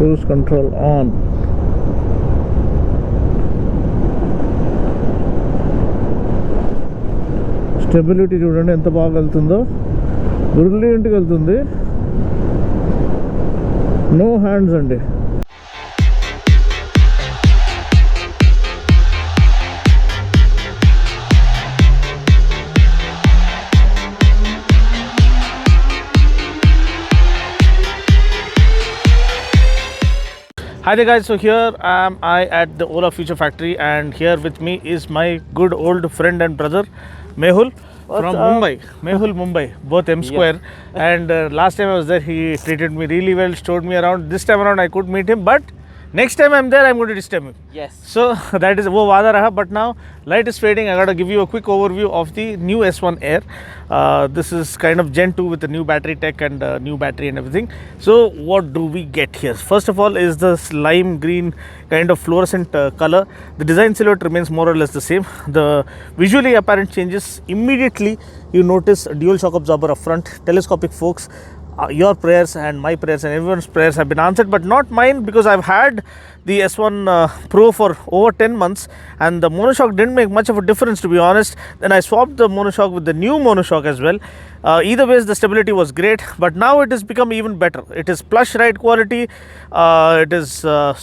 Cruise control on. Stability చూడండి ఎంత బాగా వెళ్తుందో, బ్రిలియంట్గా వెళ్తుంది. నో హ్యాండ్స్ అండి. Hi there guys, so here am I at the Ola Future Factory, and here with me is my good old friend and brother Mehul from Mumbai. Mehul Mumbai, both M Square. And last time I was there, he treated me really well, showed me around. This time around I could meet him, but next time I'm there, I'm going to disturb him. Yes. So that is wo wada raha, but now light is fading. I got to give you a quick overview of the new S1 Air. This is kind of Gen 2 with the new battery tech and new battery and everything. So what do we get here? First of all is this lime green kind of fluorescent color. The design silhouette remains more or less the same. The visually apparent changes immediately. You notice a dual shock absorber up front, telescopic forks. Your prayers and my prayers and everyone's prayers have been answered, but not mine, because I've had the S1 Pro for over 10 months and the monoshock didn't make much of a difference, to be honest. Then I swapped the monoshock with the new monoshock as well. Either ways the stability was great, but now it has become even better. It is plush ride quality, it is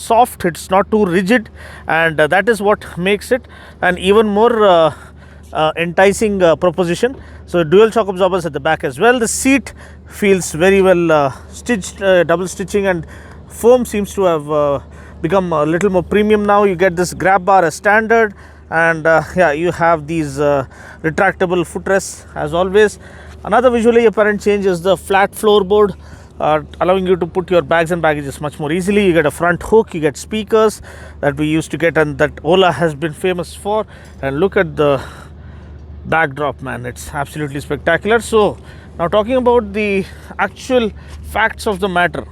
soft, it's not too rigid, and that is what makes it an even more enticing proposition. So dual shock absorbers at the back as well. The seat feels very well stitched, double stitching, and foam seems to have become a little more premium now. You get this grab bar as standard, and yeah, you have these retractable footrests as always. Another visually apparent change is the flat floorboard, allowing you to put your bags and baggages much more easily. You get a front hook, you get speakers that we used to get and that Ola has been famous for. And look at the backdrop, man, it's absolutely spectacular. So now talking about the actual facts of the matter,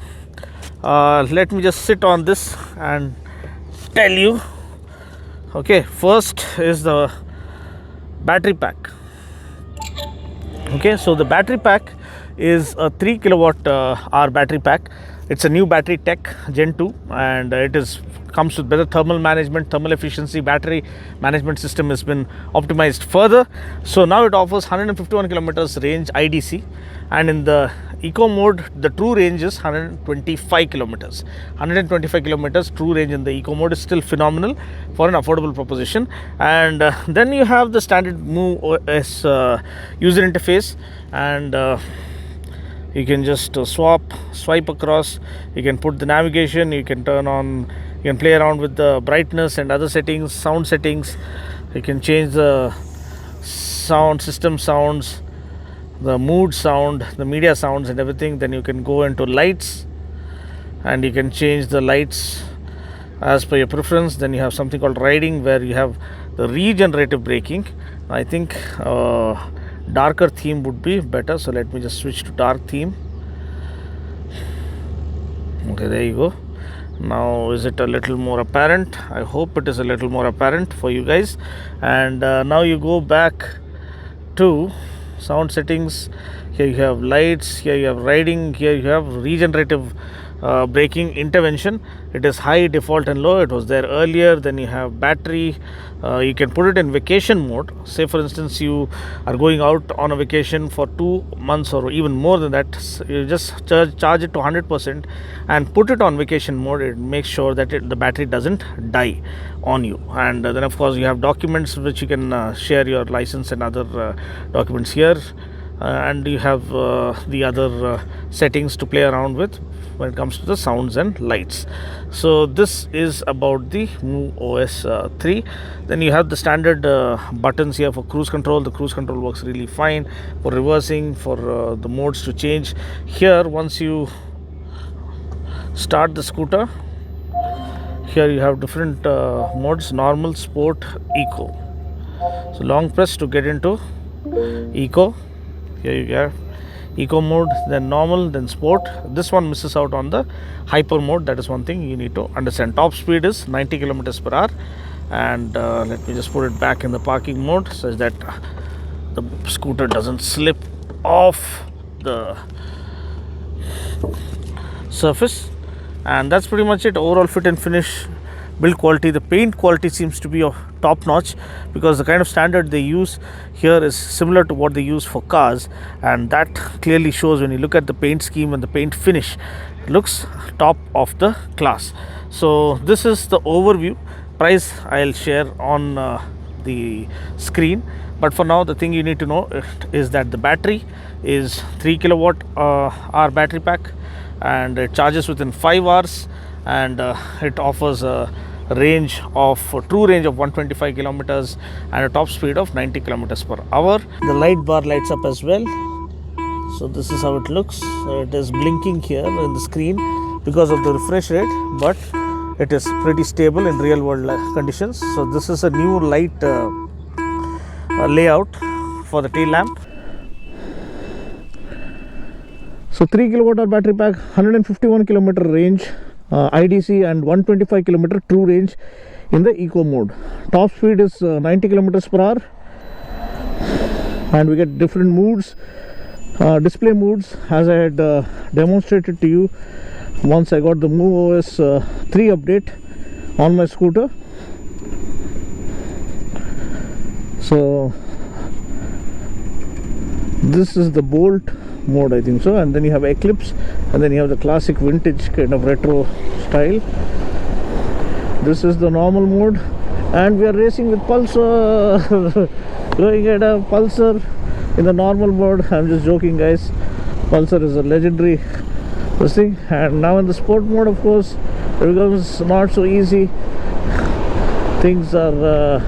let me just sit on this and tell you. Okay, first is the battery pack. Okay, so the battery pack is a 3 kilowatt hour battery pack. It's a new battery tech Gen 2, and it comes with better thermal management, thermal efficiency. Battery management system has been optimized further, so now it offers 151 kilometers range IDC, and in the eco mode the true range is 125 kilometers. 125 kilometers true range in the eco mode is still phenomenal for an affordable proposition. And then you have the standard Move OS user interface, and you can just swipe across. You can put the navigation, you can turn on, you can play around with the brightness and other settings, sound settings. You can change the sound system sounds, the mood sound, the media sounds and everything. Then you can go into lights, and you can change the lights as per your preference. Then you have something called riding, where you have the regenerative braking. I think darker theme would be better, so let me just switch to dark theme. Okay, there you go. Now is it a little more apparent? I hope it is a little more apparent for you guys. And now you go back to sound settings. Here you have lights, here you have riding, here you have regenerative braking intervention. It is high, default and low. It was there earlier. Then you have battery. You can put it in vacation mode. Say for instance you are going out on a vacation for 2 months or even more than that. You just charge it to 100% and put it on vacation mode. It makes sure that the battery doesn't die on you. And then of course you have documents which you can share your license and other documents here. And you have the other settings to play around with when it comes to the sounds and lights. So this is about the Move OS 3. Then you have the standard buttons here for cruise control. The cruise control works really fine for reversing, for the modes to change. Here once you start the scooter, here you have different modes: normal, sport, eco. So long press to get into eco. Here you have eco mode, then normal, then sport. This one misses out on the hyper mode. That is one thing you need to understand. Top speed is 90 kilometers per hour, and let me just put it back in the parking mode such that the scooter doesn't slip off the surface. and that's pretty much it. Overall fit and finish, build quality, the paint quality seems to be of top notch, because the kind of standard they use here is similar to what they use for cars, and that clearly shows when you look at the paint scheme and the paint finish. It looks top of the class. So this is the overview. Price I'll share on the screen, but for now the thing you need to know is that the battery is 3 kilowatt hour battery pack, and it charges within 5 hours, and it offers a true range of 125 kilometers and a top speed of 90 kilometers per hour. The light bar lights up as well, so this is how it looks. It is blinking here in the screen because of the refresh rate, but it is pretty stable in real world conditions. So this is a new light layout for the tail lamp. So 3 kilowatt hour battery pack, 151 kilometer range IDC, and 125 kilometer true range in the eco mode. Top speed is 90 kilometers per hour, and we get different moods, display moods, as I had demonstrated to you once I got the MoveOS 3 update on my scooter. So this is the Bolt mode, I think so, and then you have Eclipse, and then you have the classic vintage kind of retro style. This is the normal mode, and we are racing with Pulsar. Going at a Pulsar in the normal mode. I'm just joking, guys. Pulsar is a legendary thing. And now in the sport mode, of course, it becomes not so easy. Things are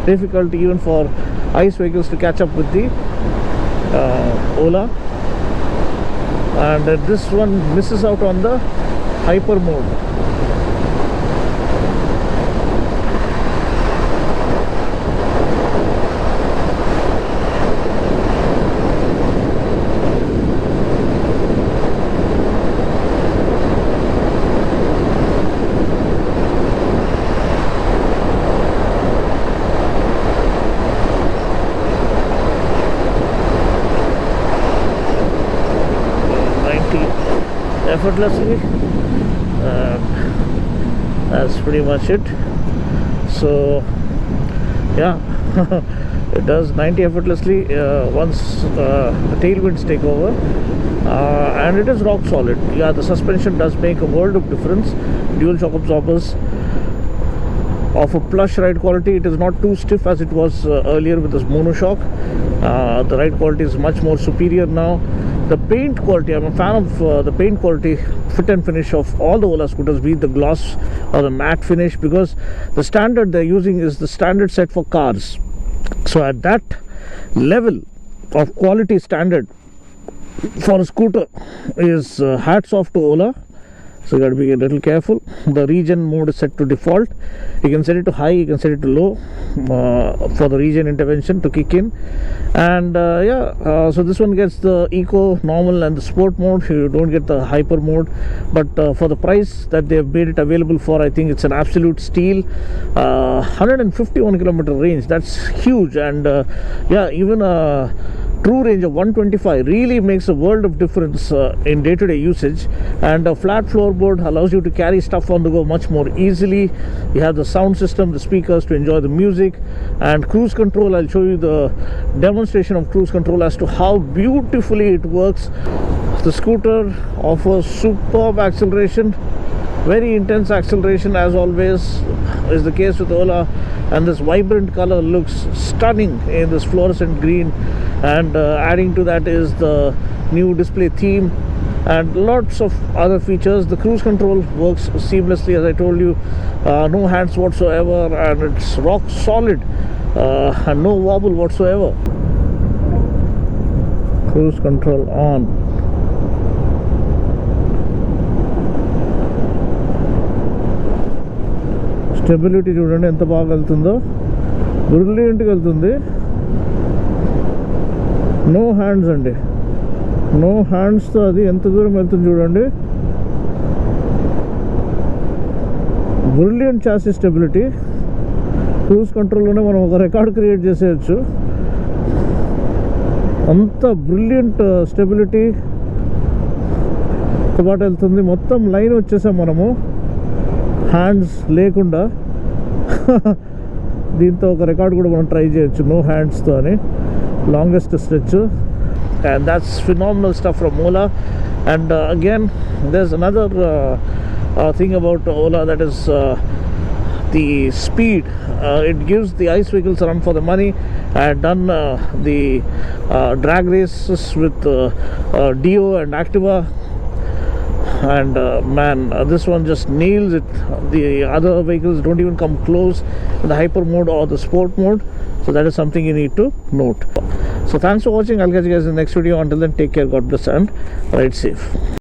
difficult even for ICE vehicles to catch up with the Ola, and this one misses out on the hyper mode. Effortlessly, that's pretty much it. So yeah, it does 90 effortlessly once the tailwinds take over, and it is rock solid. Yeah, the suspension does make a world of difference. Dual shock absorbers of a plush ride quality. It is not too stiff as it was earlier with this monoshock. The ride quality is much more superior now. The paint quality, I'm a fan of the paint quality, fit and finish of all the Ola scooters, be it the gloss or the matte finish, because the standard they're using is the standard set for cars. So at that level of quality standard for a scooter is hats off to Ola. So you got to be a little careful. The regen mode is set to default. You can set it to high, you can set it to low for the regen intervention to kick in. And so this one gets the eco, normal and the sport mode. You don't get the hyper mode, but for the price that they've made it available for, I think it's an absolute steal. 151 kilometer range, that's huge. And even a true range of 125 really makes a world of difference in day-to-day usage. And a flat floorboard allows you to carry stuff on the go much more easily. You have the sound system, the speakers to enjoy the music, and cruise control. I'll show you the demonstration of cruise control as to how beautifully it works. The scooter offers superb acceleration, very intense acceleration, as always is the case with Ola, and this vibrant color looks stunning in this fluorescent green. And adding to that is the new display theme and lots of other features. The cruise control works seamlessly, as I told you. No hands whatsoever, and it's rock solid and no wobble whatsoever. Cruise control on. Stability చూడండి ఎంత బాగా వెళ్తుందో, బ్రిలియంట్గా వెళ్తుంది. No hands అండి, no హ్యాండ్స్తో అది ఎంత దూరం వెళ్తుంది చూడండి. Brilliant chassis stability. క్రూజ్ కంట్రోల్లోనే మనం ఒక రికార్డ్ క్రియేట్ చేసేయచ్చు, అంత బ్రిలియంట్ స్టెబిలిటీ. పాటు వెళ్తుంది. మొత్తం లైన్ వచ్చేసాం మనము హ్యాండ్స్ లేకుండా. దీంతో ఒక రికార్డ్ కూడా మనం ట్రై చేయొచ్చు, నో హ్యాండ్స్తో అని, longest stretch. And that's phenomenal stuff from Ola. And again, there's another thing about Ola, that is the speed. It gives the ICE vehicles a run for the money. I had done the drag races with Dio and Activa, and man, this one just nails it. The other vehicles don't even come close in the hyper mode or the sport mode, so that is something you need to note. So thanks for watching. I'll catch you guys in the next video. Until then, take care, God bless, and ride safe.